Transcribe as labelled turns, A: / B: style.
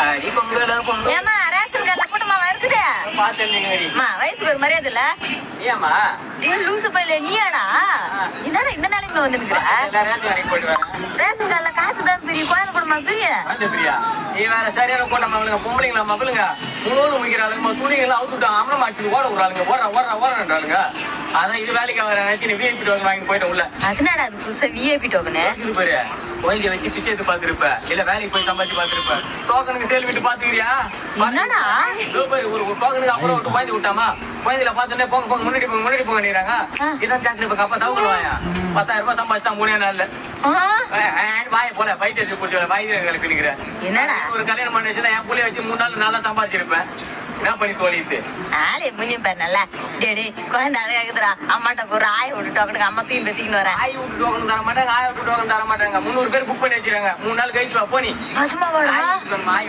A: ஏமா ரேஷன் கார்டுல கூட்டமாவா இருக்குது? வயசுக்கு ஒரு மரியாதை இல்ல. லூசு பையில நீயாடா? என்னடா இந்த நாளைக்கு வந்து ரேஷன் கார்டுல காசு தான் பெரிய குழந்தை கூடமா பெரிய
B: நீ வேற சரியான கூட்டம் பொம்பளைங்களா மகளுங்க முழு முக்கிறாளுங்க துணிகள்லாம் அவுத்துட்டு அமலம் அடிச்சுட்டு ஓட விடுறாளுங்க ஓடுறாளுங்க. அதான் இது வேலைக்கு வர நினைச்சு நீ விஐபி டோக்கன் வாங்கி போயிட்ட உள்ள.
A: அதனால அது புதுசா விஐபி டோக்கனு
B: இது பாரு கொஞ்சம் வச்சு பிச்சை எடுத்து பாத்துருப்ப இல்ல வேலைக்கு போய் சம்பாதிச்சு பாத்துருப்ப. டோக்கனுக்கு சேல் விட்டு பாத்துக்கிறியா?
A: என்னடா
B: ஒரு டோக்கனுக்கு அப்புறம் விட்டு குழந்தை விட்டாமா குழந்தைல பார்த்தோன்னே போங்க முன்னாடி போங்க நீராங்க. இதான் சாக்கு இப்ப அப்பா தவக்கல் வாயா 10,000 ரூபாய் சம்பாதிச்சா 3 நாள்ல வாய போல வைத்தியத்தை பிடிச்ச வைத்தியர்களுக்கு பிடிக்கிறேன்.
A: என்னடா
B: ஒரு கல்யாணம் பண்ணி வச்சுதான் என் புள்ளைய வச்சு 3 நாள் நல்லா சம்பாதிச்சிருப்பேன். என்ன பண்ணி தோழிட்டு
A: ஆளே முன்னியம் பாரு நல்லா. டேடி குழந்தை அழகாக்குதுடா. அம்மாட்ட ஒரு ஆய விட்டு டோக்கனுக்கு அம்மா தூக்கின்னு வரேன்.
B: ஆய் விட்டு டோக்கன் தர மாட்டாங்க ஆய விட்டு டோக்கன் தர மாட்டாங்க. 300 பேர் புக் பண்ணி வச்சிருக்காங்க. 3 நாள் கழிச்சு வா போனி
A: நிஜமாவாடா?
B: ஆய்